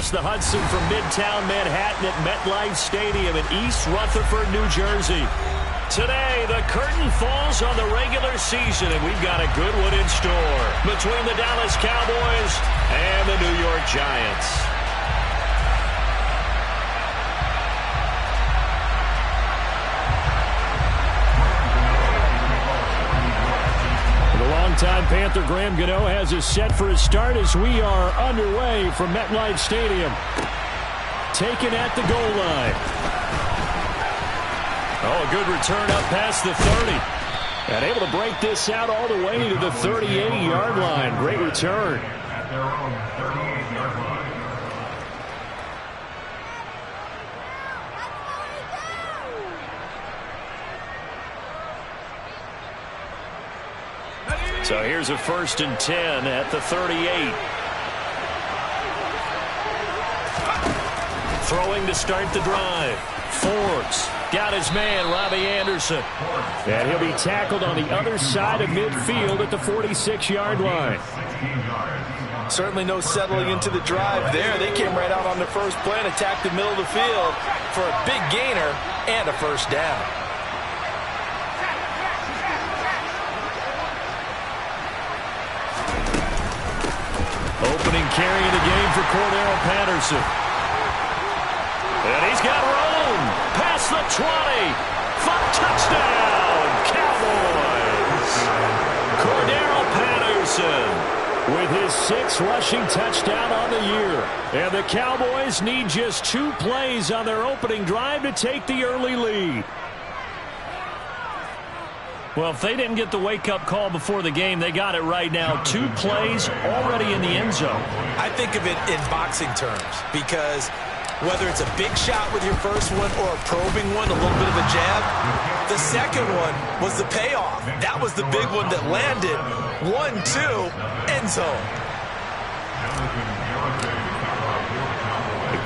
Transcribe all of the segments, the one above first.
across the Hudson from Midtown Manhattan at MetLife Stadium in East Rutherford, New Jersey. Today, the curtain falls on the regular season, and we've got a good one in store between the Dallas Cowboys and the New York Giants. Longtime Panther Graham Gano has us set for his start as we are underway from MetLife Stadium. Taken at the goal line. Oh, a good return up past the 30. And able to break this out all the way to the 38-yard line. Great return. At their own 38-yard line. So here's a 1st and 10 at the 38. Throwing to start the drive. Forbes got his man, Robbie Anderson. And he'll be tackled on the other side of midfield at the 46-yard line. Certainly no settling into the drive there. They came right out on the first play and attacked the middle of the field for a big gainer and a first down. Opening carry of the game for Cordero Patterson. And he's got room. Past the 20. Touchdown, Cowboys. Cordero Patterson with his 6th rushing touchdown on the year. And the Cowboys need just 2 plays on their opening drive to take the early lead. Well, if they didn't get the wake-up call before the game, they got it right now. 2 plays already in the end zone. I think of it in boxing terms because whether it's a big shot with your first one or a probing one, a little bit of a jab, the second one was the payoff. That was the big one that landed. 1-2, end zone.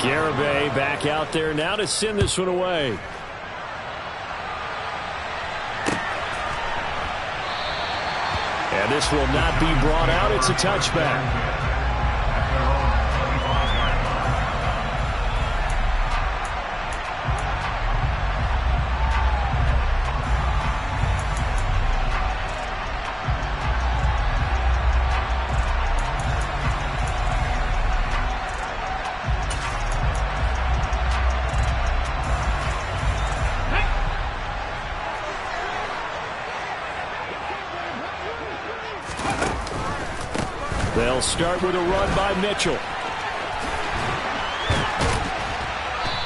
Garibay back out there now to send this one away. And this will not be brought out. It's a touchback. They'll start with a run by Mitchell.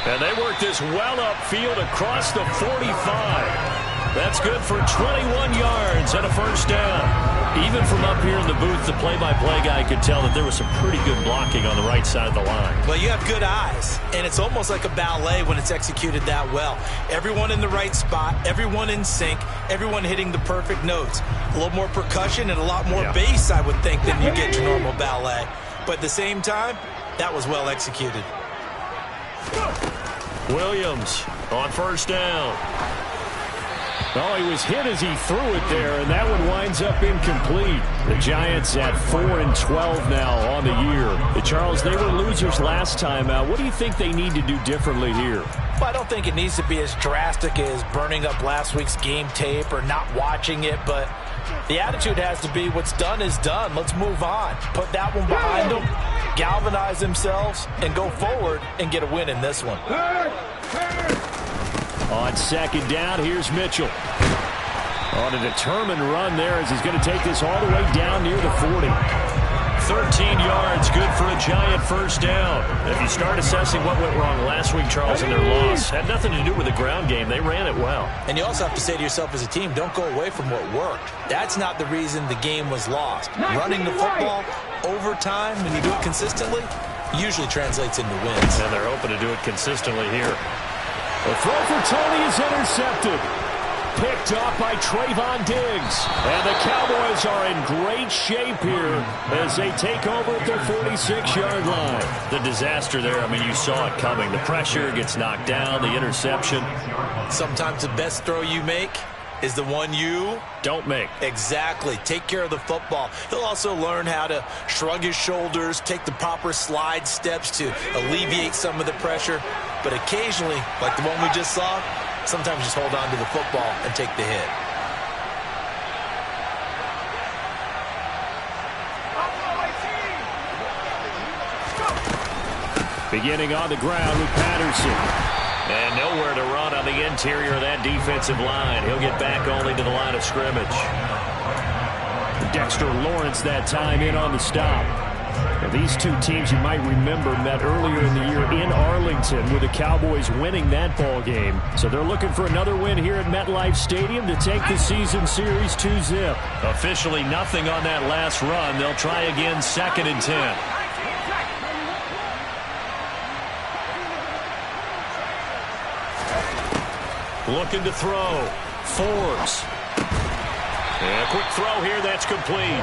And they work this well upfield across the 45. That's good for 21 yards and a first down. Even from up here in the booth, the play-by-play guy could tell that there was some pretty good blocking on the right side of the line. Well, you have good eyes, and it's almost like a ballet when it's executed that well. Everyone in the right spot, everyone in sync, everyone hitting the perfect notes. A little more percussion and a lot more bass, I would think, than you get your normal ballet. But at the same time, that was well executed. Williams on first down. Oh, he was hit as he threw it there, and that one winds up incomplete. The Giants at 4-12 now on the year. Charles, they were losers last time out. What do you think they need to do differently here? Well, I don't think it needs to be as drastic as burning up last week's game tape or not watching it, but the attitude has to be what's done is done. Let's move on. Put that one behind them, galvanize themselves, and go forward and get a win in this one. On second down, here's Mitchell. On a determined run there as he's going to take this all the way down near the 40. 13 yards, good for a Giant first down. If you start assessing what went wrong last week, Charles, in their loss, had nothing to do with the ground game. They ran it well. And you also have to say to yourself as a team, don't go away from what worked. That's not the reason the game was lost. Running the football over time, when you do it consistently, usually translates into wins. And they're open to do it consistently here. The throw for Tony is intercepted. Picked off by Trayvon Diggs. And the Cowboys are in great shape here as they take over at their 46-yard line. The disaster there, I mean, you saw it coming. The pressure gets knocked down, the interception. Sometimes the best throw you make is the one you don't make. Exactly. Take care of the football. He'll also learn how to shrug his shoulders, take the proper slide steps to alleviate some of the pressure. But occasionally, like the one we just saw, sometimes just hold on to the football and take the hit. Beginning on the ground with Patterson. And nowhere to run on the interior of that defensive line. He'll get back only to the line of scrimmage. Dexter Lawrence that time in on the stop. Now, these two teams you might remember met earlier in the year in Arlington with the Cowboys winning that ball game. So they're looking for another win here at MetLife Stadium to take the season series 2-zip. Officially nothing on that last run. They'll try again 2nd and 10. Looking to throw. Forbes. And a quick throw here. That's complete.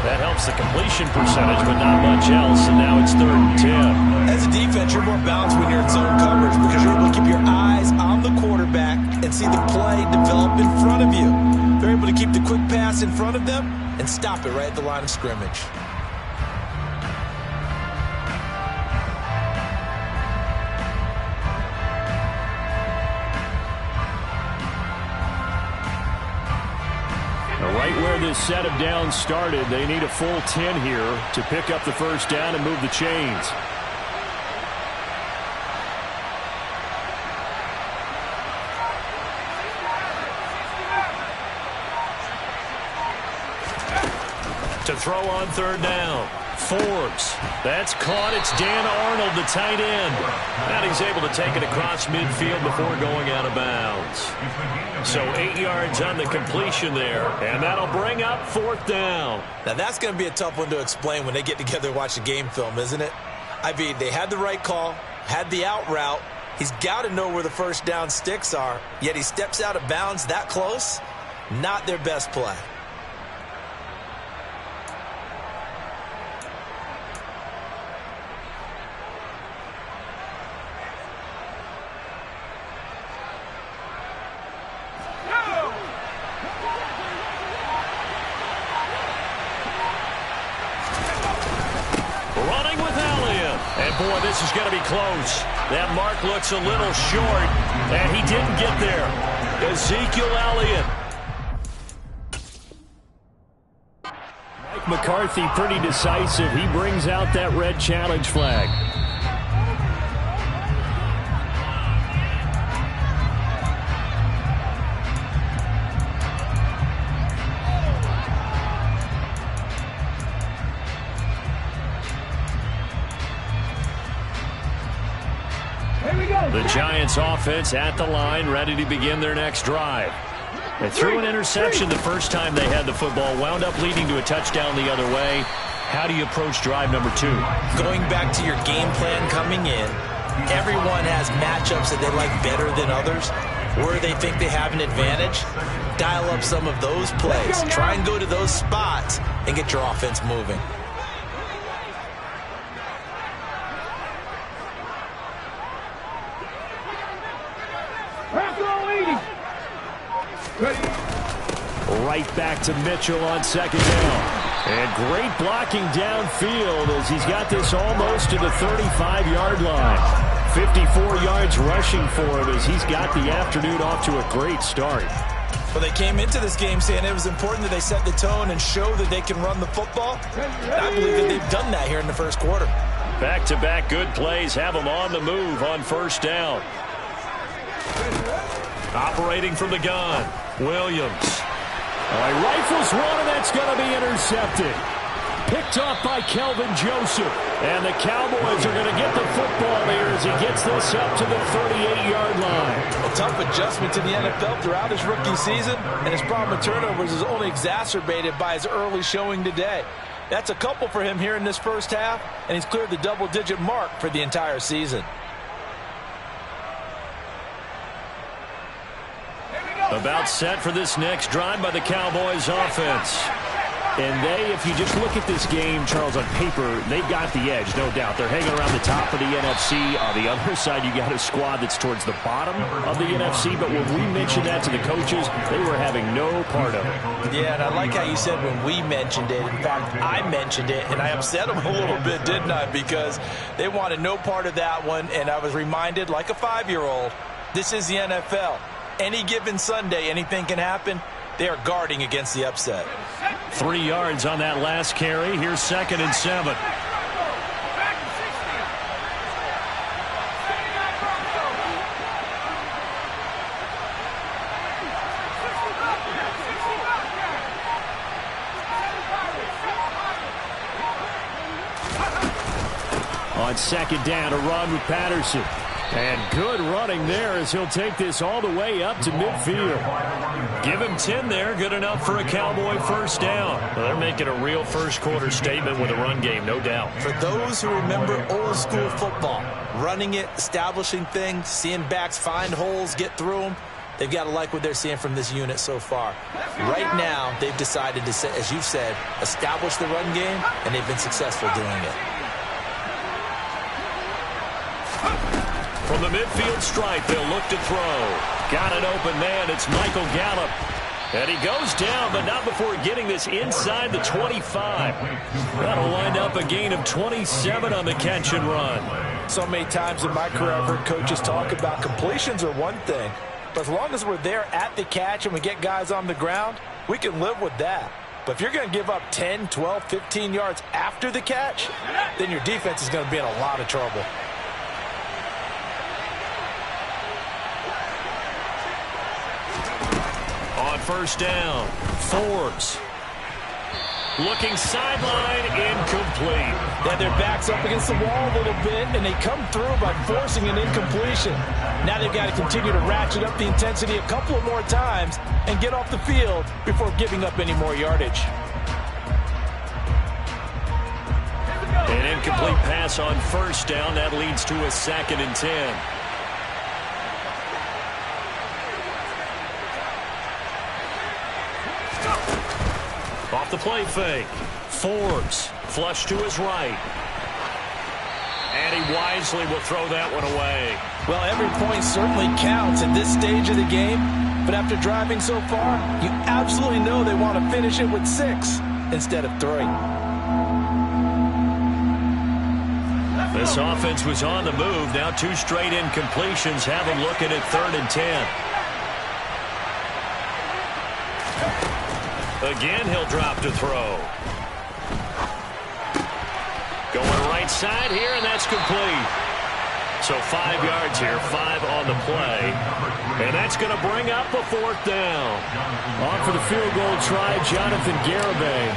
That helps the completion percentage, but not much else. And now it's 3rd and 10. As a defense, you're more balanced when you're in zone coverage because you're able to keep your eyes on the quarterback and see the play develop in front of you. They're able to keep the quick pass in front of them and stop it right at the line of scrimmage. Right where this set of downs started, they need a full 10 here to pick up the first down and move the chains. To throw on 3rd down. Forbes. That's caught. It's Dan Arnold, the tight end. And he's able to take it across midfield before going out of bounds. So 8 yards on the completion there. And that'll bring up 4th down. Now that's going to be a tough one to explain when they get together and watch the game film, isn't it? I mean, they had the right call, had the out route. He's got to know where the first down sticks are, yet he steps out of bounds that close. Not their best play. Boy, this is going to be close. That mark looks a little short, and he didn't get there. Ezekiel Elliott. Mike McCarthy pretty decisive. He brings out that red challenge flag. The Giants offense at the line, ready to begin their next drive. They threw an interception the first time they had the football, wound up leading to a touchdown the other way. How do you approach drive number 2? Going back to your game plan coming in, everyone has matchups that they like better than others. Where they think they have an advantage, dial up some of those plays. Try and go to those spots and get your offense moving. Right back to Mitchell on 2nd down. And great blocking downfield as he's got this almost to the 35-yard line. 54 yards rushing for him as he's got the afternoon off to a great start. Well, they came into this game saying it was important that they set the tone and show that they can run the football. And I believe that they've done that here in the first quarter. Back-to-back good plays have them on the move on 1st down. Operating from the gun, Williams. Rifles one, and that's going to be intercepted. Picked off by Kelvin Joseph. And the Cowboys are going to get the football here as he gets this up to the 38-yard line. A tough adjustment to the NFL throughout his rookie season, and his problem with turnovers is only exacerbated by his early showing today. That's a couple for him here in this first half, and he's cleared the double-digit mark for the entire season. About set for this next drive by the Cowboys offense. And they, if you just look at this game, Charles, on paper, they've got the edge, no doubt. They're hanging around the top of the NFC. On the other side, you got a squad that's towards the bottom of the NFC. But when we mentioned that to the coaches, they were having no part of it. Yeah, and I like how you said when we mentioned it. In fact, I mentioned it, and I upset them a little bit, didn't I? Because they wanted no part of that one, and I was reminded, like a 5-year-old, this is the NFL. Any given Sunday, anything can happen. They are guarding against the upset. 3 yards on that last carry. Here's 2nd and 7. On 2nd down, a run with Patterson. And good running there as he'll take this all the way up to midfield. Give him 10 there. Good enough for a Cowboy first down. Well, they're making a real first-quarter statement with a run game, no doubt. For those who remember old-school football, running it, establishing things, seeing backs find holes, get through them, they've got to like what they're seeing from this unit so far. Right now, they've decided to, as you've said, establish the run game, and they've been successful doing it. From the midfield stripe, they'll look to throw. Got an open man. It's Michael Gallup. And he goes down, but not before getting this inside the 25. That'll wind up a gain of 27 on the catch and run. So many times in my career, I've heard coaches talk about completions are one thing. But as long as we're there at the catch and we get guys on the ground, we can live with that. But if you're going to give up 10, 12, 15 yards after the catch, then your defense is going to be in a lot of trouble. On first down, Forbes. Looking sideline, incomplete. Yeah, their back's up against the wall a little bit, and they come through by forcing an incompletion. Now they've got to continue to ratchet up the intensity a couple of more times and get off the field before giving up any more yardage. An incomplete pass on first down. That leads to a 2nd and 10. Off the play fake. Forbes flush to his right. And he wisely will throw that one away. Well, every point certainly counts at this stage of the game. But after driving so far, you absolutely know they want to finish it with 6 instead of 3. This offense was on the move. Now 2 straight incompletions have them looking at 3rd and 10. Again, he'll drop to throw. Going right side here, and that's complete. So 5 yards here, 5 on the play. And that's going to bring up a 4th down. On for the field goal try, Jonathan Garibay.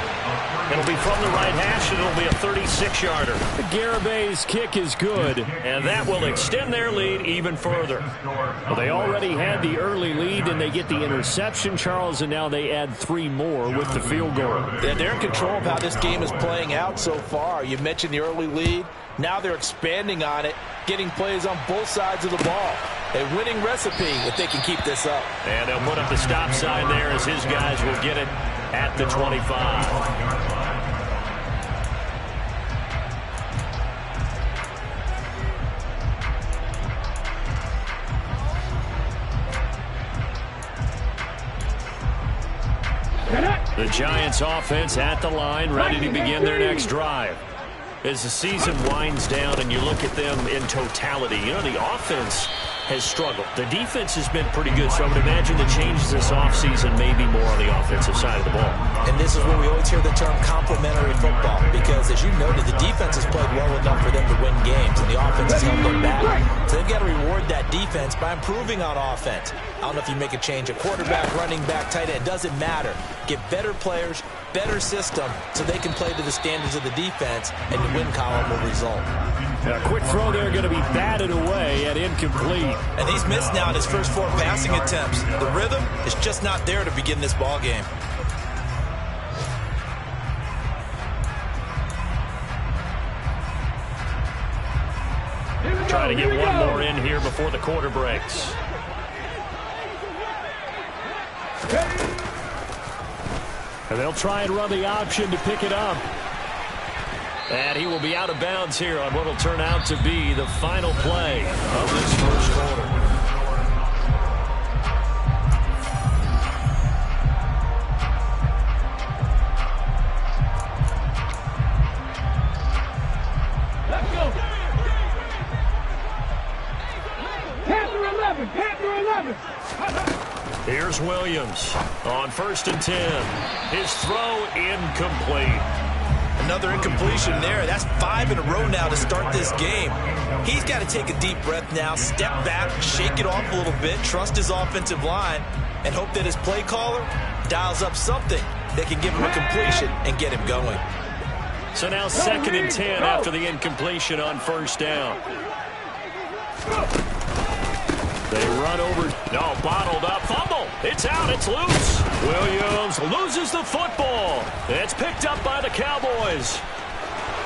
It'll be from the right hash, and it'll be a 36-yarder. Garibay's kick is good, and that will extend their lead even further. Well, they already had the early lead, and they get the interception, Charles, and now they add 3 more with the field goal. Yeah, they're in control of how this game is playing out so far. You mentioned the early lead. Now they're expanding on it, getting plays on both sides of the ball. A winning recipe if they can keep this up. And they'll put up the stop sign there as his guys will get it at the 25. The Giants offense at the line, ready to begin their next drive. As the season winds down and you look at them in totality, you know, the offense has struggled. The defense has been pretty good, so I would imagine the changes this offseason may be more on the offensive side of the ball. And this is where we always hear the term complementary football, because as you noted, the defense has played well enough for them to win games, and the offense has held them back. So they've got to reward that defense by improving on offense. I don't know if you make a change, a quarterback, running back, tight end, it doesn't matter. Get better players, better system, so they can play to the standards of the defense, and the win column will result. A quick throw there going to be batted away at incomplete. And he's missed now in his first 4 passing attempts. The rhythm is just not there to begin this ball game. Try to get one more in here before the quarter breaks. And they'll try and run the option to pick it up. And he will be out of bounds here on what will turn out to be the final play of this first quarter. Let's go. Panther 11. Panther 11. Here's Williams on 1st and 10. His throw incomplete. Another incompletion there. That's 5 in a row now to start this game. He's got to take a deep breath now, step back, shake it off a little bit, trust his offensive line, and hope that his play caller dials up something that can give him a completion and get him going. So now 2nd and 10 after the incompletion on 1st down. They run over. No, bottled up. Fumble. It's out. It's loose. Williams loses the football. It's picked up by the Cowboys.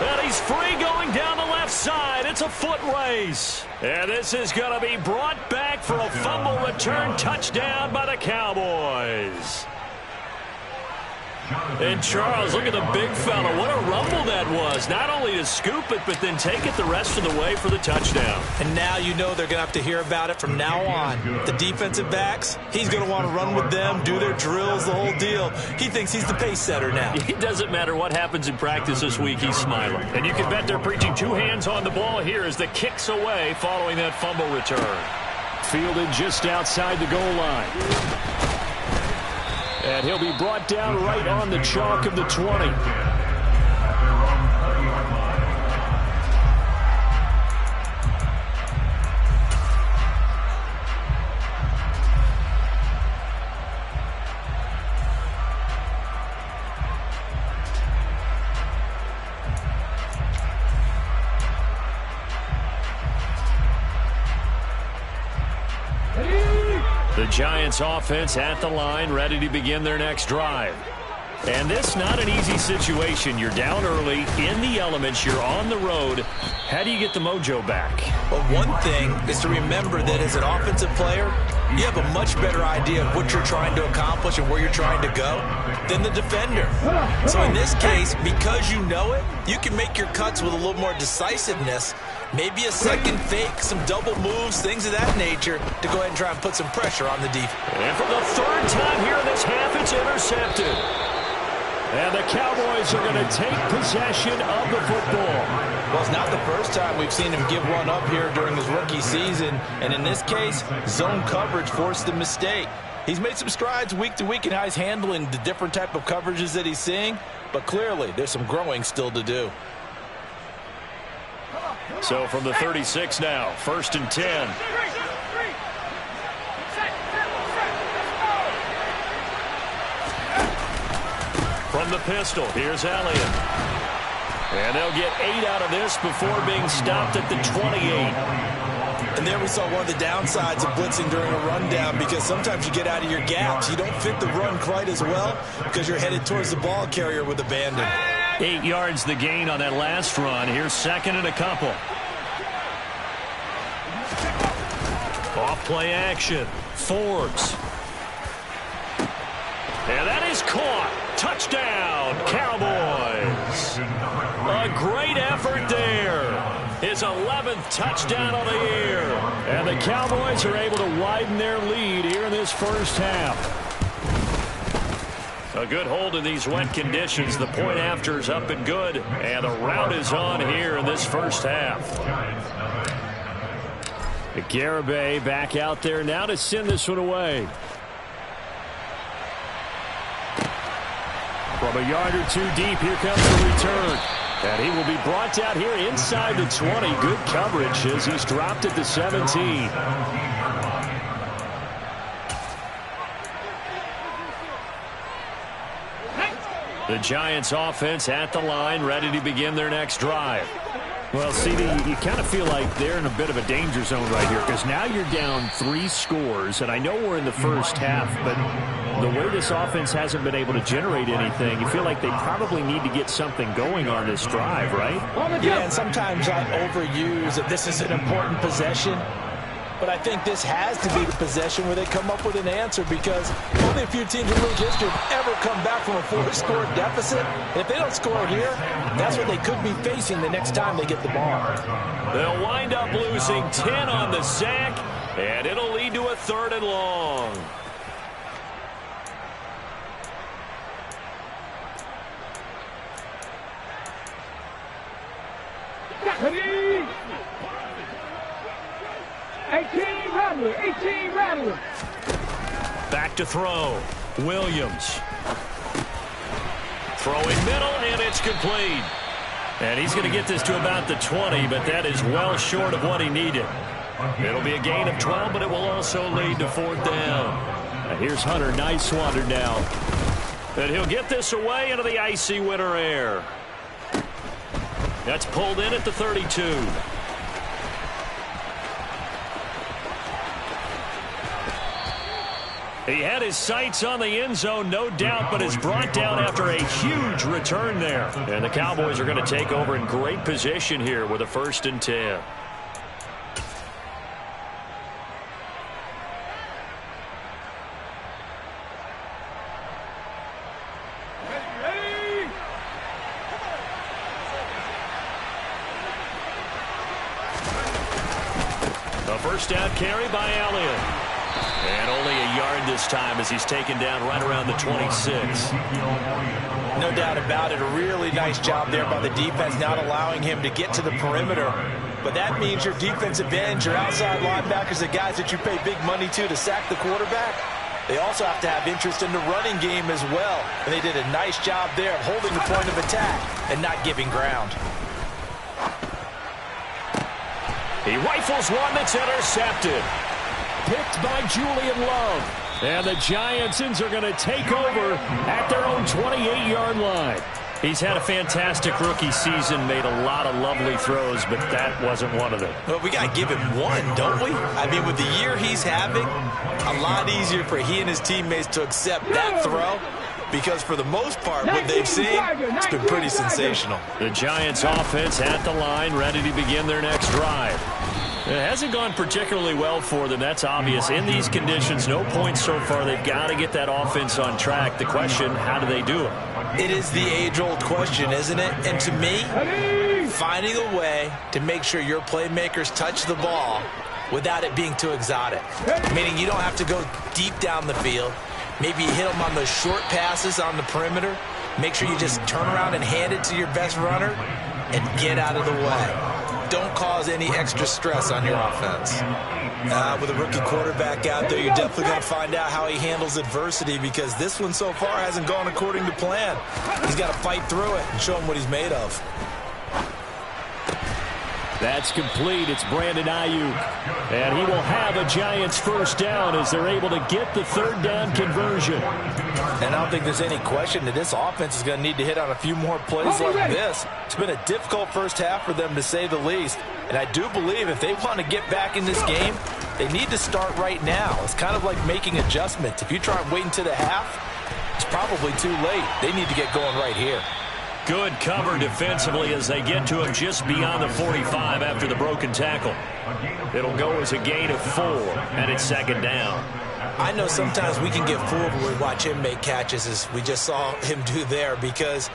And he's free going down the left side. It's a foot race. And this is going to be brought back for a fumble return touchdown by the Cowboys. And Charles, look at the big fella. What a rumble that was. Not only to scoop it, but then take it the rest of the way for the touchdown. And now you know they're going to have to hear about it from now on. The defensive backs, he's going to want to run with them, do their drills, the whole deal. He thinks he's the pace setter now. It doesn't matter what happens in practice this week, he's smiling. And you can bet they're preaching 2 hands on the ball here as the kick's away following that fumble return. Fielded just outside the goal line. And he'll be brought down right on the chalk of the 20. The Giants offense at the line, ready to begin their next drive. And this not an easy situation. You're down early, in the elements, you're on the road. How do you get the mojo back? Well, one thing is to remember that as an offensive player, you have a much better idea of what you're trying to accomplish and where you're trying to go than the defender. So in this case, because you know it, you can make your cuts with a little more decisiveness. Maybe a second fake, some double moves, things of that nature to go ahead and try and put some pressure on the defense. And for the 3rd time here in this half, it's intercepted. And the Cowboys are going to take possession of the football. Well, it's not the first time we've seen him give one up here during his rookie season. And in this case, zone coverage forced the mistake. He's made some strides week to week in how he's handling the different type of coverages that he's seeing. But clearly, there's some growing still to do. So from the 36 now, 1st and 10. From the pistol, here's Elliott. And they'll get 8 out of this before being stopped at the 28. And there we saw one of the downsides of blitzing during a rundown, because sometimes you get out of your gaps. You don't fit the run quite as well because you're headed towards the ball carrier with abandon. 8 yards the gain on that last run. Here's 2nd and a couple. Off play action. Forbes. And that is caught. Touchdown, Cowboys. A great effort there. His 11th touchdown of the year. And the Cowboys are able to widen their lead here in this first half. A good hold in these wet conditions. The point after is up and good. And the route is on here in this first half. Garibay back out there now to send this one away. From a yard or 2 deep, here comes the return. And he will be brought down here inside the 20. Good coverage as he's dropped at the 17. The Giants offense at the line, ready to begin their next drive. Well, CD, you kind of feel like they're in a bit of a danger zone right here, because now you're down 3 scores, and I know we're in the first half, but the way this offense hasn't been able to generate anything, you feel like they probably need to get something going on this drive, right? Yeah, and sometimes I overuse that this is an important possession. but I think this has to be the possession where they come up with an answer, because only a few teams in league history have ever come back from a 4-score deficit. And if they don't score here, that's what they could be facing the next time they get the ball. They'll wind up losing 10 on the sack, and it'll lead to a 3rd and long. Ready? 18 Rattler, 18 Rattler. Back to throw. Williams. Throwing middle, and it's complete. And he's going to get this to about the 20, but that is well short of what he needed. It'll be a gain of 12, but it will also lead to 4th down. And here's Hunter. Nice swatter now. And he'll get this away into the icy winter air. That's pulled in at the 32. He had his sights on the end zone, no doubt, but is brought down after a huge return there. And the Cowboys are going to take over in great position here with a 1st and 10. A 1st down carry by Elliott. And only a yard this time as he's taken down right around the 26. No doubt about it. A really nice job there by the defense, not allowing him to get to the perimeter. But that means your defensive ends, your outside linebackers, the guys that you pay big money to sack the quarterback, they also have to have interest in the running game as well. And they did a nice job there of holding the point of attack and not giving ground. He rifles one that's intercepted. Picked by Julian Love. And the Giantsons are going to take over at their own 28-yard line. He's had a fantastic rookie season, made a lot of lovely throws, but that wasn't one of them. Well, we got to give him one, don't we? I mean, with the year he's having, a lot easier for he and his teammates to accept that throw, because for the most part, what they've seen, it's been pretty sensational. The Giants offense at the line, ready to begin their next drive. It hasn't gone particularly well for them. That's obvious. In these conditions, no points so far. They've got to get that offense on track. The question, how do they do it? It is the age-old question, isn't it? And to me, finding a way to make sure your playmakers touch the ball without it being too exotic. Meaning you don't have to go deep down the field. Maybe you hit them on those short passes on the perimeter. Make sure you just turn around and hand it to your best runner and get out of the way. Don't cause any extra stress on your offense. With a rookie quarterback out there, you're definitely going to find out how he handles adversity, because this one so far hasn't gone according to plan. He's got to fight through it and show him what he's made of. That's complete. It's Brandon Ayuk. And he will have a Giants 1st down as they're able to get the 3rd down conversion. And I don't think there's any question that this offense is going to need to hit on a few more plays like this. It's been a difficult first half for them, to say the least. And I do believe if they want to get back in this game, they need to start right now. It's kind of like making adjustments. If you try and wait until the half, it's probably too late. They need to get going right here. Good cover defensively as they get to him just beyond the 45 after the broken tackle. It'll go as a gain of 4, and it's 2nd down. I know sometimes we can get fooled when we watch him make catches, as we just saw him do there, because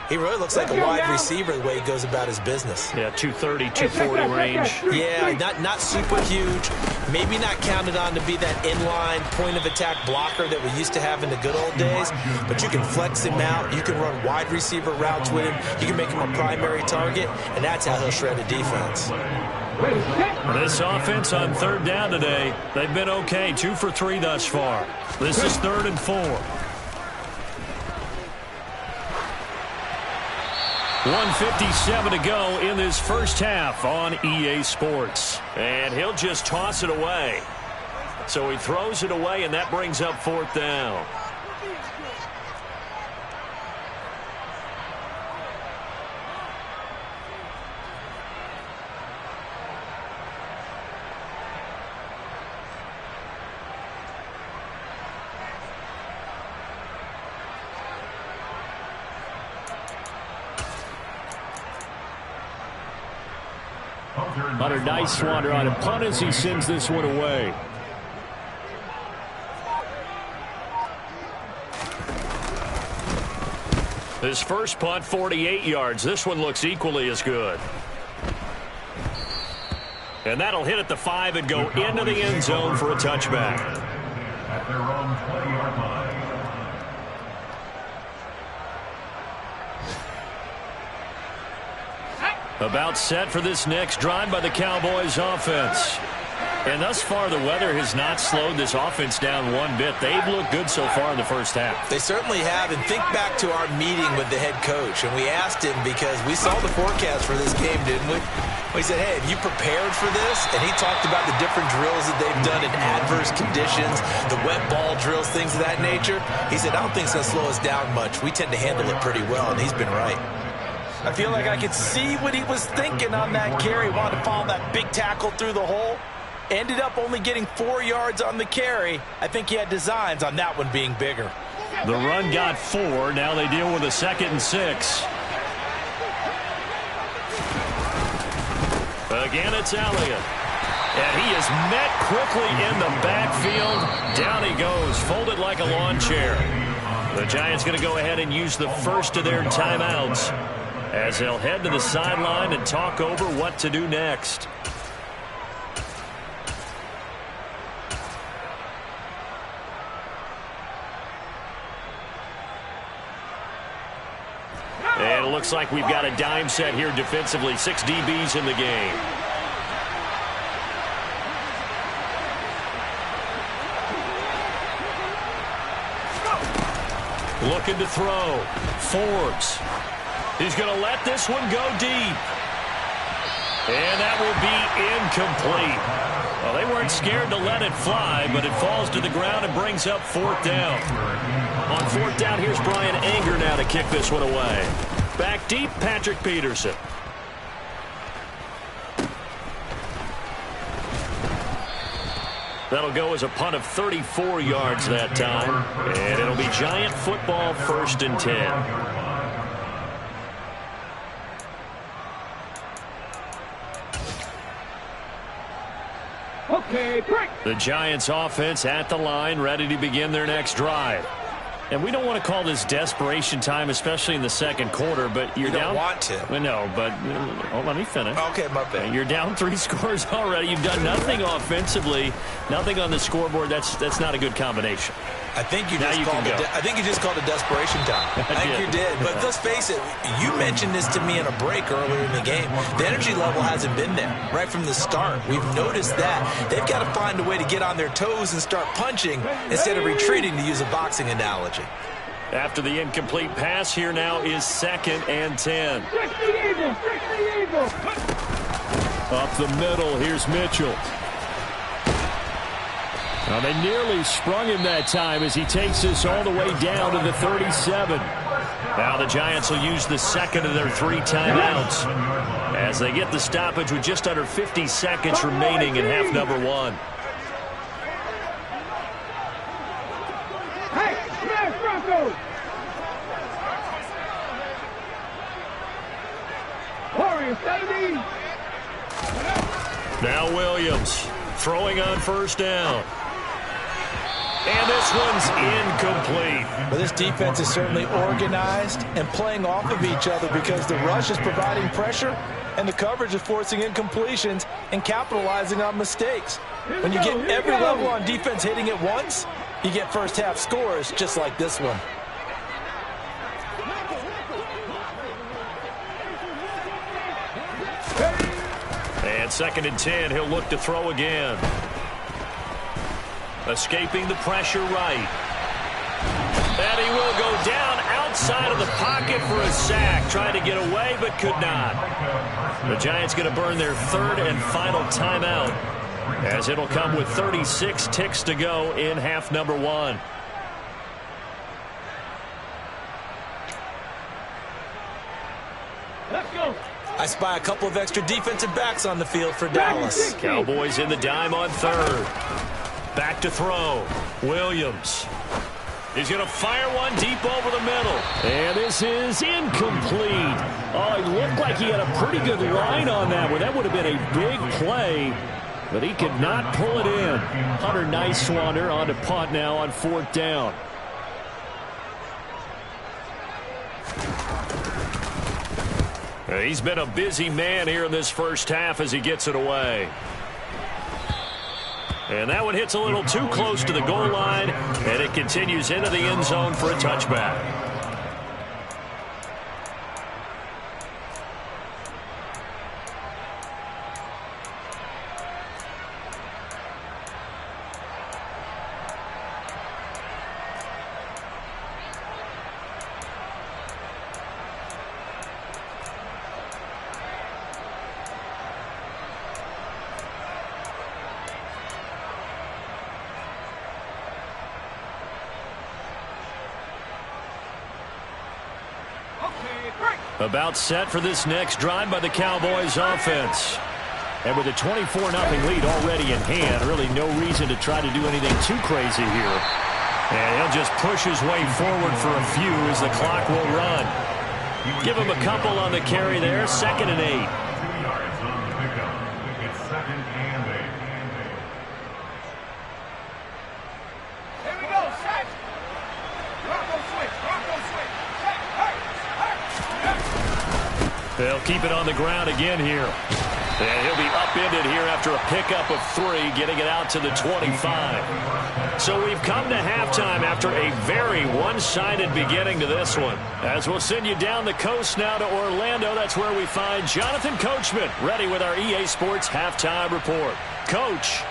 he really looks like a wide receiver the way he goes about his business. Yeah, 230, 240 range. Yeah, not super huge. Maybe not counted on to be that inline point-of-attack blocker that we used to have in the good old days. But you can flex him out. You can run wide receiver routes with him. You can make him a primary target, and that's how he'll shred a defense. This offense on 3rd down today, they've been okay. 2 for 3 thus far. This is 3rd and 4. 1:57 to go in this first half on EA Sports. And he'll just toss it away. So he throws it away, and that brings up 4th down. Hunter, nice swanner on a punt as he sends this one away. His first punt, 48 yards. This one looks equally as good. And that'll hit at the 5 and go into the end zone for a touchback. At their own 20-yard line. About set for this next drive by the Cowboys offense. And thus far, the weather has not slowed this offense down one bit. They've looked good so far in the first half. They certainly have. And think back to our meeting with the head coach. And we asked him because we saw the forecast for this game, didn't we? We said, hey, have you prepared for this? And he talked about the different drills that they've done in adverse conditions, the wet ball drills, things of that nature. He said, I don't think it's going to slow us down much. We tend to handle it pretty well, and he's been right. I feel like I could see what he was thinking on that carry. Wanted to follow that big tackle through the hole. Ended up only getting 4 yards on the carry. I think he had designs on that one being bigger. The run got 4. Now they deal with a 2nd and 6. Again, it's Elliott. And he is met quickly in the backfield. Down he goes, folded like a lawn chair. The Giants going to go ahead and use the first of their timeouts as they'll head to the sideline and talk over what to do next. And it looks like we've got a dime set here defensively. 6 DBs in the game. Looking to throw. Forbes. He's going to let this one go deep. And that will be incomplete. Well, they weren't scared to let it fly, but it falls to the ground and brings up 4th down. On 4th down, here's Brian Anger now to kick this one away. Back deep, Patrick Peterson. That'll go as a punt of 34 yards that time. And it'll be Giant football, 1st and 10. Okay, break. The Giants offense at the line, ready to begin their next drive. And we don't want to call this desperation time, especially in the second quarter, but you're down. You don't want to. Well, no, but let me finish. Okay, my bad. You're down 3 scores already. You've done nothing offensively, nothing on the scoreboard. That's not a good combination. I think you just called it desperation time. I think you did. But let's face it, you mentioned this to me in a break earlier in the game. The energy level hasn't been there right from the start. We've noticed that. They've got to find a way to get on their toes and start punching instead of retreating, to use a boxing analogy. After the incomplete pass, here now is 2nd and 10. Up the middle, here's Mitchell. Now they nearly sprung him that time as he takes this all the way down to the 37. Now the Giants will use the 2nd of their 3 timeouts as they get the stoppage with just under 50 seconds remaining in half number 1. Hey, smash Broncos! Warriors, baby! Now Williams throwing on 1st down. And this one's incomplete. But this defense is certainly organized and playing off of each other because the rush is providing pressure and the coverage is forcing incompletions and capitalizing on mistakes. When you get every level on defense hitting at once, you get first half scores just like this one. And 2nd and 10, he'll look to throw again. Escaping the pressure right. And he will go down outside of the pocket for a sack. Tried to get away, but could not. The Giants going to burn their 3rd and final timeout, as it'll come with 36 ticks to go in half number 1. Let's go. I spy a couple of extra defensive backs on the field for Dallas. Cowboys in the dime on 3rd. Back to throw. Williams. He's going to fire one deep over the middle. And this is incomplete. Oh, it looked like he had a pretty good line on that one. That would have been a big play, but he could not pull it in. Hunter Niswander on to punt now on 4th down. He's been a busy man here in this first half as he gets it away. And that one hits a little too close to the goal line, and it continues into the end zone for a touchback. About set for this next drive by the Cowboys offense. And with a 24-0 lead already in hand, really no reason to try to do anything too crazy here. And he'll just push his way forward for a few as the clock will run. Give him a couple on the carry there, 2nd and 8. 2 yards on the pickup. It's 2nd and 8. Here we go, set. Rocco switch, Rocco switch. Set, hey. They'll keep it on the ground again here. And he'll be upended here after a pickup of 3, getting it out to the 25. So we've come to halftime after a very one-sided beginning to this one. As we'll send you down the coast now to Orlando, that's where we find Jonathan Coachman, ready with our EA Sports Halftime Report. Coach.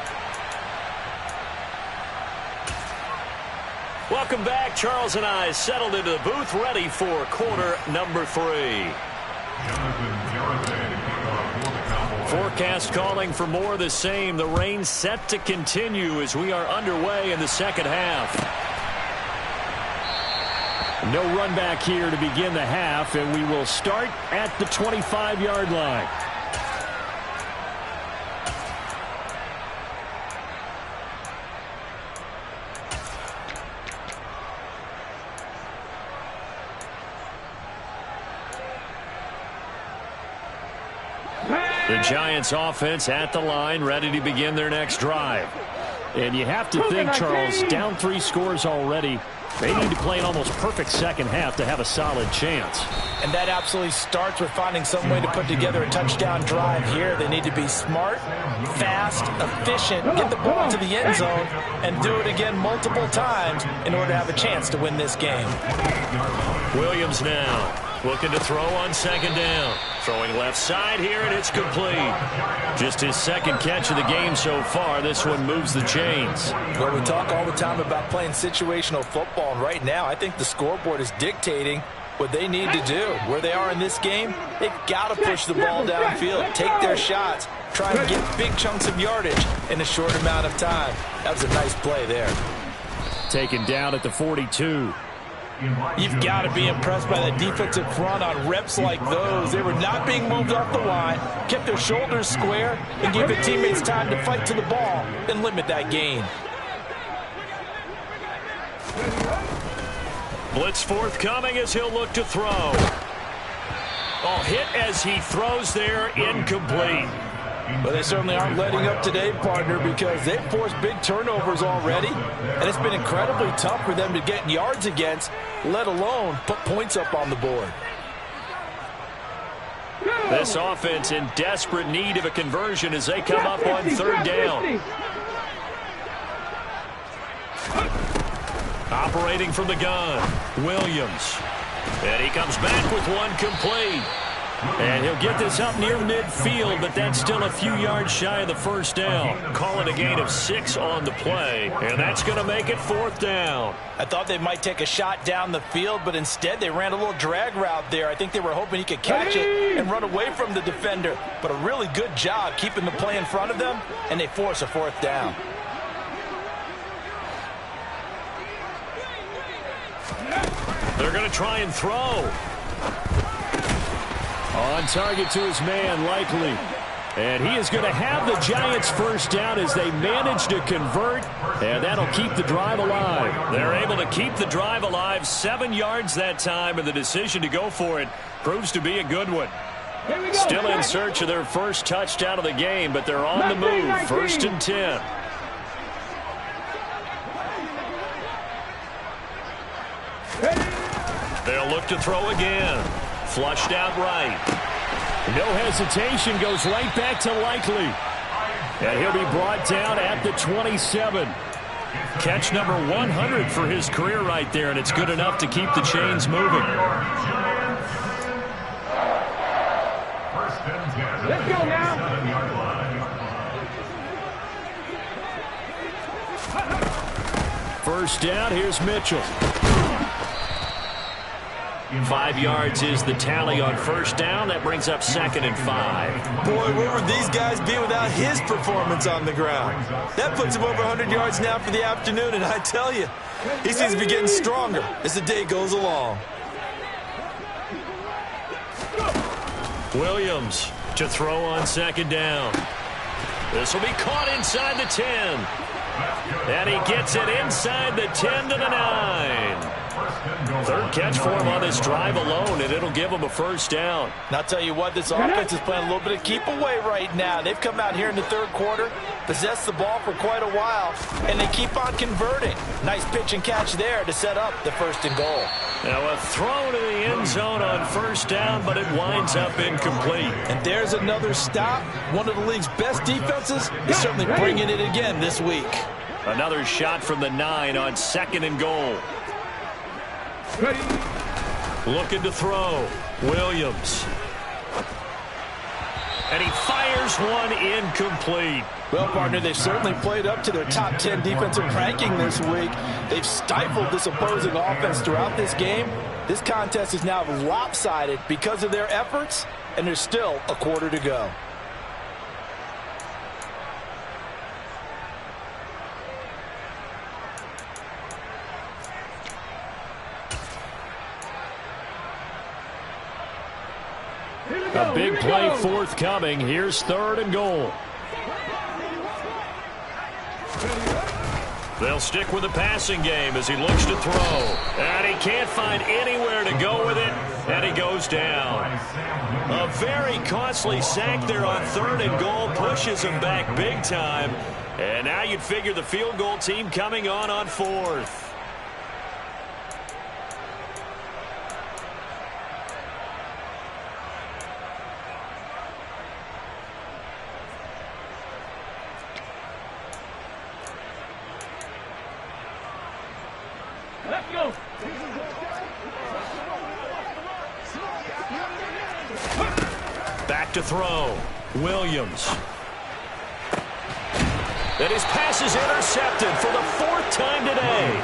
Welcome back. Charles and I settled into the booth, ready for quarter number 3. Forecast calling for more of the same. The rain set to continue as we are underway in the second half. No run back here to begin the half, and we will start at the 25-yard line. The Giants offense at the line, ready to begin their next drive. And you have to think, Charles, down 3 scores already. They need to play an almost perfect second half to have a solid chance. And that absolutely starts with finding some way to put together a touchdown drive here. They need to be smart, fast, efficient, get the ball to the end zone, and do it again multiple times in order to have a chance to win this game. Williams now looking to throw on 2nd down. Throwing left side here, and it's complete. Just his 2nd catch of the game so far. This one moves the chains. Well, we talk all the time about playing situational football, and right now I think the scoreboard is dictating what they need to do. Where they are in this game, they've got to push the ball downfield, take their shots, try and get big chunks of yardage in a short amount of time. That was a nice play there. Taken down at the 42. You've got to be impressed by the defensive front on reps like those. They were not being moved off the line, kept their shoulders square, and gave their teammates time to fight to the ball and limit that gain. Blitz forthcoming as he'll look to throw. Oh, hit as he throws there, incomplete. But they certainly aren't letting up today, partner, because they've forced big turnovers already, and it's been incredibly tough for them to get yards against, let alone put points up on the board. This offense in desperate need of a conversion as they come up on 3rd down. Operating from the gun, Williams. And he comes back with one complete. And he'll get this up near midfield, but that's still a few yards shy of the 1st down. Call it a gain of 6 on the play, and that's going to make it 4th down. I thought they might take a shot down the field, but instead they ran a little drag route there. I think they were hoping he could catch it and run away from the defender. But a really good job keeping the play in front of them, and they force a 4th down. They're going to try and throw. On target to his man, Likely. And he is going to have the Giants first down as they manage to convert, and that'll keep the drive alive. They're able to keep the drive alive, 7 yards that time, and the decision to go for it proves to be a good one. Still in search of their first touchdown of the game, but they're on the move. 1st and 10. They'll look to throw again. Flushed out right. No hesitation, goes right back to Likely. And he'll be brought down at the 27. Catch number 100 for his career right there, and it's good enough to keep the chains moving. Let's go now. First down, here's Mitchell. 5 yards is the tally on first down. That brings up 2nd and 5. Boy, where would these guys be without his performance on the ground? That puts him over 100 yards now for the afternoon, and I tell you, he seems to be getting stronger as the day goes along. Williams to throw on 2nd down. This will be caught inside the 10. And he gets it inside the 10 to the 9. 3rd catch for him on this drive alone, and it'll give him a first down. And I'll tell you what, this offense is playing a little bit of keep away right now. They've come out here in the 3rd quarter, possessed the ball for quite a while, and they keep on converting. Nice pitch and catch there to set up the 1st and goal. Now a throw to the end zone on first down, but it winds up incomplete. And there's another stop. One of the league's best defenses is certainly bringing it again this week. Another shot from the 9 on 2nd and goal. Ready. Looking to throw. Williams. And he fires one incomplete. Well, partner, they've certainly played up to their top 10 defensive ranking this week. They've stifled this opposing offense throughout this game. This contest is now lopsided because of their efforts, and there's still a quarter to go. A big play forthcoming. Here's 3rd and goal. They'll stick with the passing game as he looks to throw. And he can't find anywhere to go with it, and he goes down. A very costly sack there on 3rd and goal pushes him back big time. And now you'd figure the field goal team coming on 4th. Let's go. Back to throw. Williams. And his pass is intercepted for the 4th time today.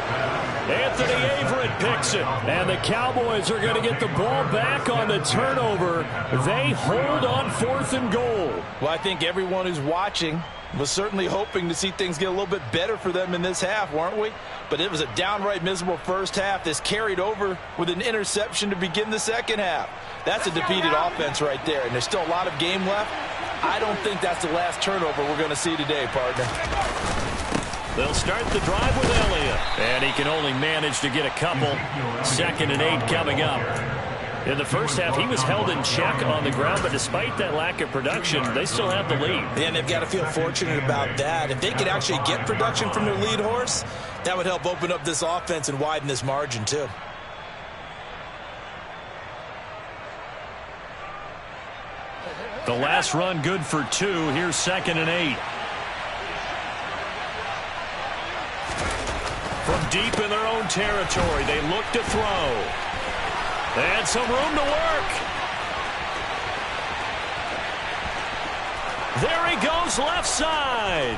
Anthony Averett picks it. And the Cowboys are going to get the ball back on the turnover. They hold on 4th and goal. Well, I think everyone who's watching was certainly hoping to see things get a little bit better for them in this half, weren't we? But it was a downright miserable first half. This carried over with an interception to begin the second half. That's a defeated offense right there, and there's still a lot of game left. I don't think that's the last turnover we're going to see today, partner. They'll start the drive with Elliott. And he can only manage to get a couple. 2nd and 8 coming up. In the first half, he was held in check on the ground, but despite that lack of production, they still have the lead. And they've got to feel fortunate about that. If they could actually get production from their lead horse, that would help open up this offense and widen this margin, too. The last run good for 2. Here's 2nd and 8. From deep in their own territory, they look to throw. And some room to work. There he goes, left side.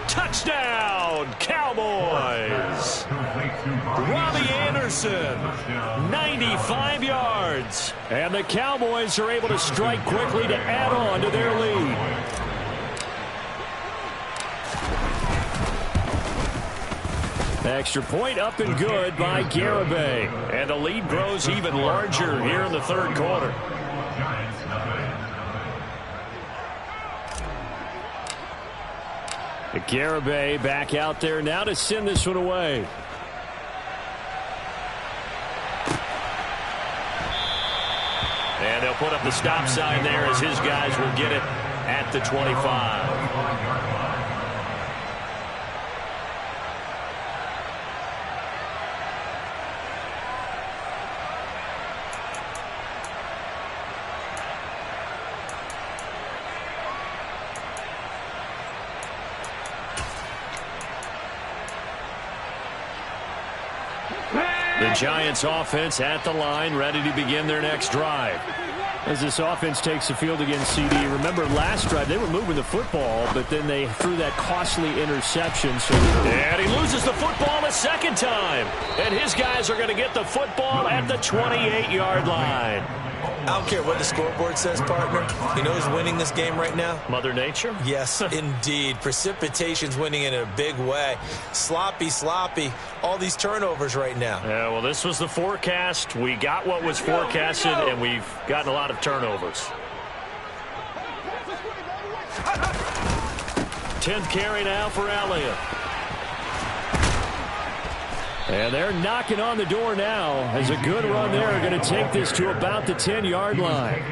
Touchdown, Cowboys. Robbie Anderson, 95 yards. And the Cowboys are able to strike quickly to add on to their lead. Extra point up and good by Garibay. And the lead grows even larger here in the 3rd quarter. Garibay back out there now to send this one away. And they'll put up the stop sign there as his guys will get it at the 25. The Giants offense at the line, ready to begin their next drive. As this offense takes the field against CD, remember last drive they were moving the football, but then they threw that costly interception. And he loses the football a second time. And his guys are going to get the football at the 28-yard line. I don't care what the scoreboard says, partner. You know who's winning this game right now? Mother Nature? Yes, indeed. Precipitation's winning in a big way. Sloppy. All these turnovers right now. Yeah, well, this was the forecast. We got what was forecasted, and we've gotten a lot of turnovers. 10th carry now for Elliott. And they're knocking on the door now as a good run there are going to take this to about the 10-yard line.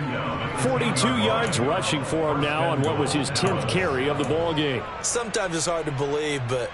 42 yards rushing for him now on what was his 10th carry of the ball game. Sometimes it's hard to believe, but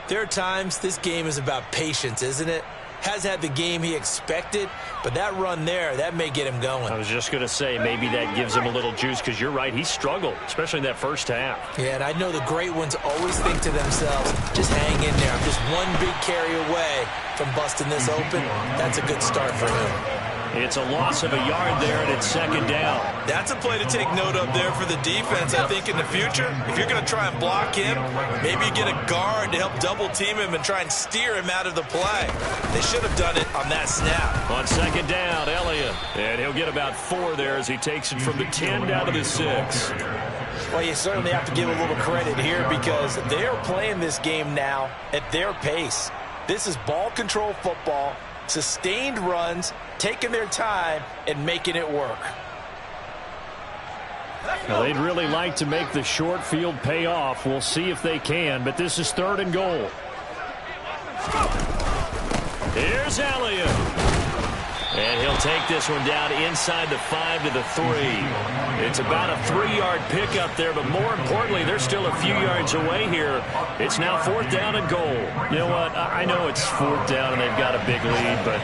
there are times this game is about patience, isn't it? Has had the game he expected, but that run there, that may get him going. I was just going to say maybe that gives him a little juice because you're right, he struggled, especially in that first half. Yeah, and I know the great ones always think to themselves, just hang in there. I'm just one big carry away from busting this open. That's a good start for him. It's a loss of a yard there, and it's second down. That's a play to take note of there for the defense, I think, in the future. If you're going to try and block him, maybe you get a guard to help double-team him and try and steer him out of the play. They should have done it on that snap. On second down, Elliott. And he'll get about 4 there as he takes it from the 10 down to the 6. Well, you certainly have to give a little credit here because they are playing this game now at their pace. This is ball control football, sustained runs, taking their time and making it work. Well, they'd really like to make the short field pay off. We'll see if they can, but this is 3rd and goal. Here's Elliott. And he'll take this one down inside the 5 to the 3. It's about a 3-yard pickup there, but more importantly, they're still a few yards away here. It's now 4th down and goal. You know what? I know it's 4th down and they've got a big lead, but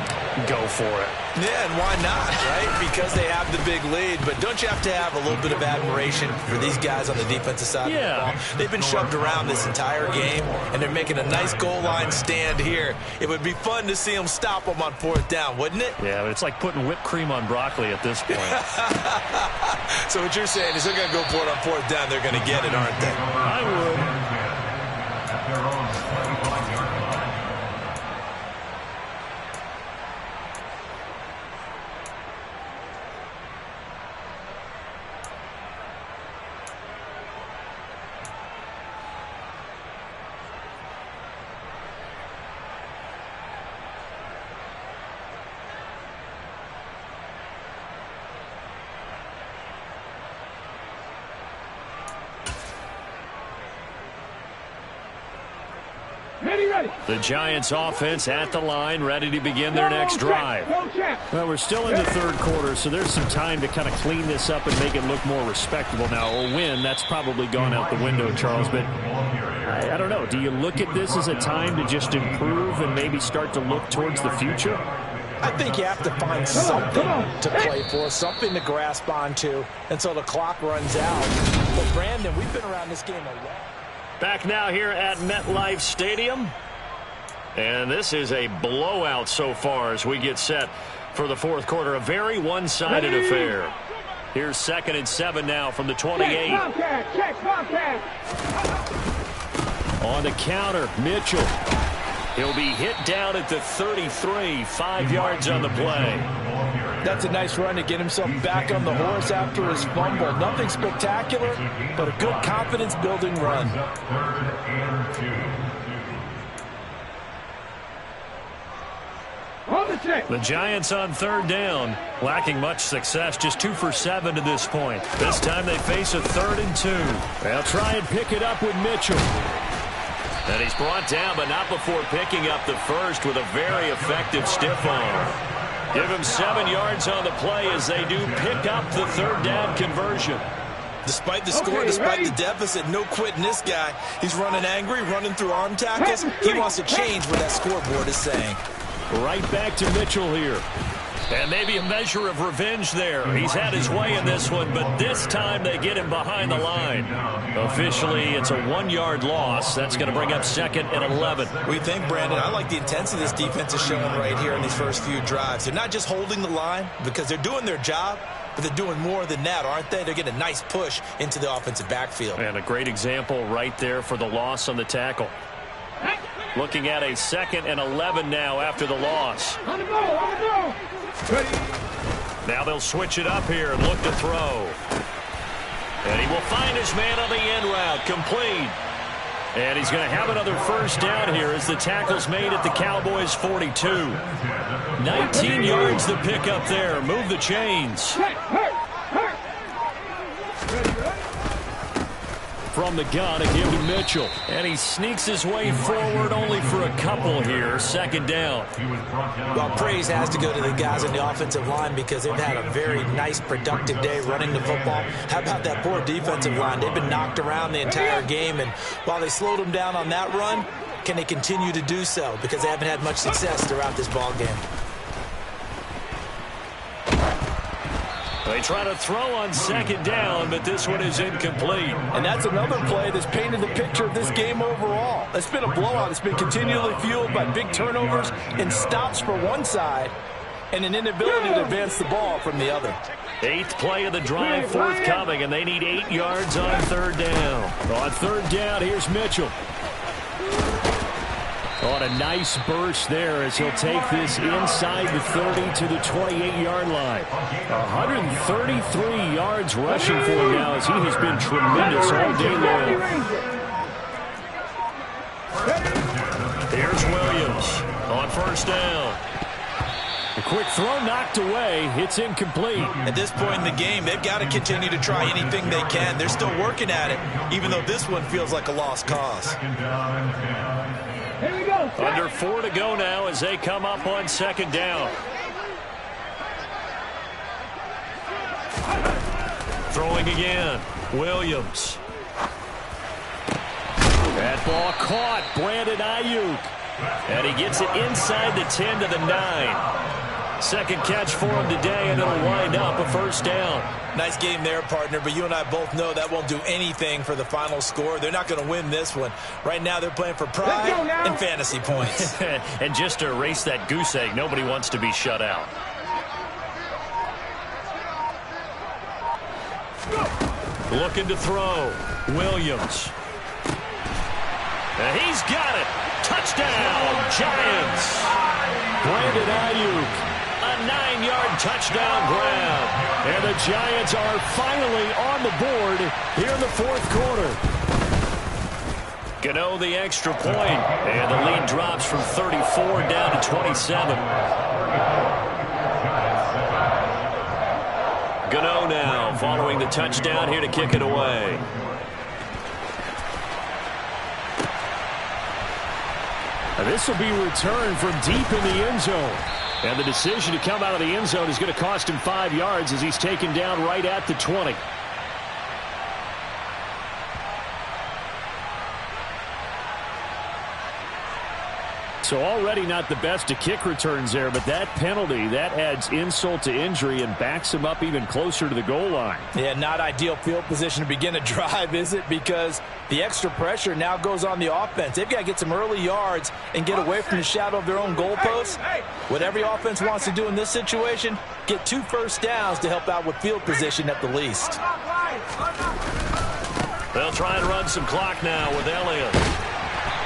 go for it. Yeah, and why not, right? Because they have the big lead. But don't you have to have a little bit of admiration for these guys on the defensive side of the ball? They've been shoved around this entire game, and they're making a nice goal line stand here. It would be fun to see them stop them on 4th down, wouldn't it? Yeah, but it's like putting whipped cream on broccoli at this point. So what you're saying is they're going to go for it on 4th down. They're going to get it, aren't they? I would. The Giants offense at the line, ready to begin their next drive. Well, we're still in the 3rd quarter, so there's some time to kind of clean this up and make it look more respectable now. A win, that's probably gone out the window, Charles, but I don't know. Do you look at this as a time to just improve and maybe start to look towards the future? I think you have to find something to play for, something to grasp onto until the clock runs out. But, Brandon, we've been around this game a lot. Back now here at MetLife Stadium. And this is a blowout so far as we get set for the 4th quarter. A very one-sided affair. Here's 2nd and 7 now from the 28. On the counter, Mitchell. He'll be hit down at the 33, 5 yards on the play. That's a nice run to get himself back on the horse after his fumble. Nothing spectacular, but a good confidence-building run. The Giants on 3rd down, lacking much success, just 2 for 7 to this point. This time they face a 3rd and 2. They'll try and pick it up with Mitchell. And he's brought down, but not before picking up the first with a very effective stiff arm. Give him 7 yards on the play as they do pick up the third down conversion. Despite the score, despite the deficit, no quitting this guy. He's running angry, running through arm tackles. He wants to change what that scoreboard is saying. Right back to Mitchell here. And maybe a measure of revenge there. He's had his way in this one, but this time they get him behind the line. Officially, it's a 1-yard loss. That's going to bring up 2nd and 11. We think, Brandon, I like the intensity this defense is showing right here in these first few drives. They're not just holding the line because they're doing their job, but they're doing more than that, aren't they? They're getting a nice push into the offensive backfield. And a great example right there for the loss on the tackle. Looking at a 2nd and 11 now after the loss. On the ball. Now they'll switch it up here and look to throw. And he will find his man on the end route, complete. And he's going to have another first down here as the tackle's made at the Cowboys 42. 19 yards to pick up there. Move the chains. From the gun, a give to Mitchell. And he sneaks his way forward only for a couple here. 2nd down. Well, praise has to go to the guys on the offensive line because they've had a very nice, productive day running the football. How about that poor defensive line? They've been knocked around the entire game, and while they slowed them down on that run, can they continue to do so? Because they haven't had much success throughout this ball game. They try to throw on 2nd down, but this one is incomplete. And that's another play that's painted the picture of this game overall. It's been a blowout. It's been continually fueled by big turnovers and stops for one side and an inability to advance the ball from the other. 8th play of the drive forthcoming, and they need 8 yards on 3rd down. On 3rd down, here's Mitchell. On a nice burst there as he'll take this inside the 30 to the 28-yard line. 133 yards rushing for him now as he has been tremendous all day long. Here's Williams on 1st down. A quick throw knocked away. It's incomplete. At this point in the game, they've got to continue to try anything they can. They're still working at it, even though this one feels like a lost cause. Under 4 to go now as they come up on 2nd down. Throwing again. Williams. That ball caught. Brandon Ayuk. And he gets it inside the 10 to the 9. 2nd catch for him today, and it'll wind up a 1st down. Nice game there, partner, but you and I both know that won't do anything for the final score. They're not going to win this one. Right now, they're playing for pride and fantasy points. And just to erase that goose egg, nobody wants to be shut out. Looking to throw. Williams. And he's got it. Touchdown, Giants. Brandon Ayuk. A 9-yard touchdown grab. And the Giants are finally on the board here in the 4th quarter. Gano the extra point. And the lead drops from 34 down to 27. Gano now following the touchdown here to kick it away. And this will be returned from deep in the end zone. And the decision to come out of the end zone is going to cost him 5 yards as he's taken down right at the 20. So already not the best to kick returns there, but that penalty, that adds insult to injury and backs him up even closer to the goal line. Yeah, not ideal field position to begin a drive, is it? Because the extra pressure now goes on the offense. They've got to get some early yards and get away from the shadow of their own goalposts. What every offense wants to do in this situation, get 2 first downs to help out with field position at the least. They'll try and run some clock now with Elliott.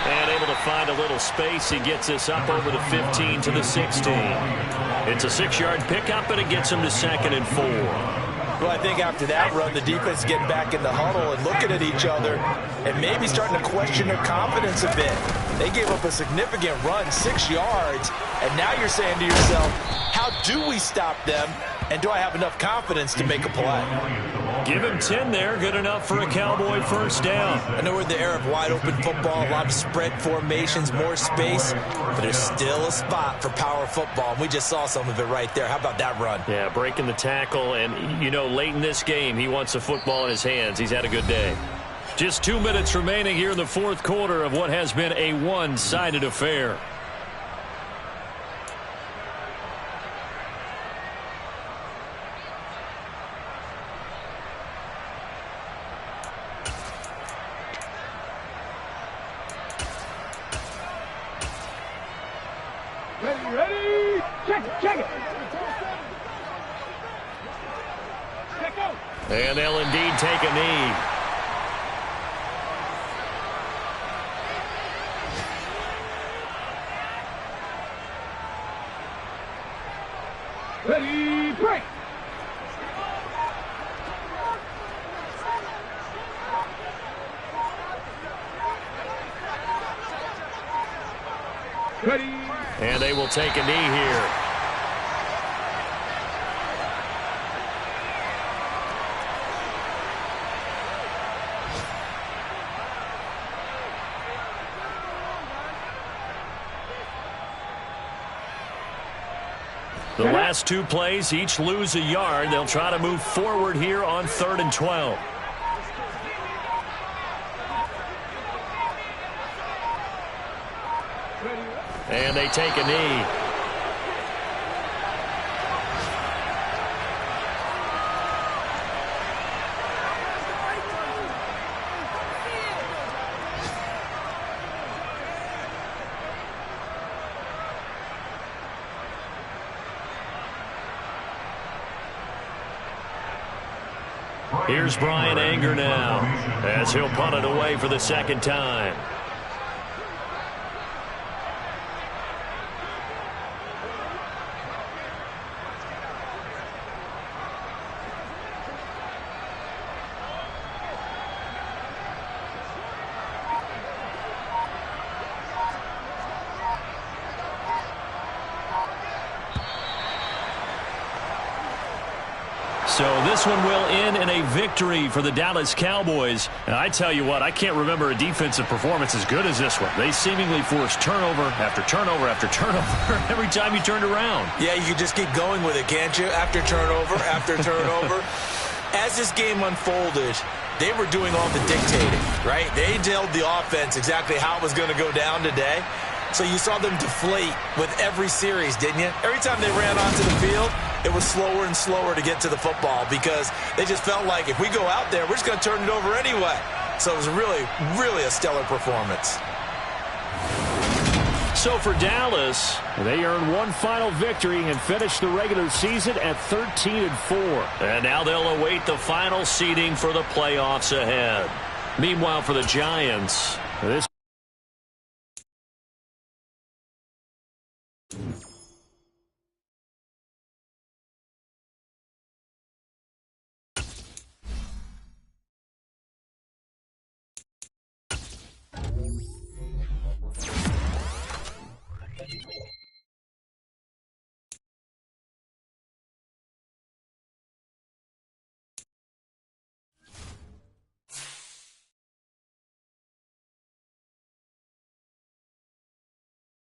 And able to find a little space. He gets this up over the 15 to the 16. It's a 6-yard pickup, and it gets him to 2nd and 4. Well, I think after that run, the defense getting back in the huddle and looking at each other and maybe starting to question their confidence a bit. They gave up a significant run, 6 yards, and now you're saying to yourself, how do we stop them, and do I have enough confidence to make a play? Give him 10 there, good enough for a Cowboy first down. I know we're in the era of wide-open football, a lot of spread formations, more space, but there's still a spot for power football, and we just saw some of it right there. How about that run? Yeah, breaking the tackle, and, you know, late in this game, he wants the football in his hands. He's had a good day. Just 2 minutes remaining here in the fourth quarter of what has been a one-sided affair. Ready? Check it. Check out. And they'll indeed take a knee. Ready, break. Ready. And they will take a knee here. The last 2 plays, each lose a yard. They'll try to move forward here on 3rd and 12. And they take a knee. Here's Bryan Anger now, as he'll punt it away for the second time. So this one will end in a victory for the Dallas Cowboys. And I tell you what, I can't remember a defensive performance as good as this one. They seemingly forced turnover after turnover after turnover every time you turned around. Yeah, you can just keep going with it, can't you? After turnover, after turnover. As this game unfolded, they were doing all the dictating, right? They told the offense exactly how it was going to go down today. So you saw them deflate with every series, didn't you? Every time they ran onto the field, it was slower and slower to get to the football because they just felt like if we go out there, we're just going to turn it over anyway. So it was really, really a stellar performance. So for Dallas, they earned one final victory and finished the regular season at 13-4. And now they'll await the final seeding for the playoffs ahead. Meanwhile, for the Giants, this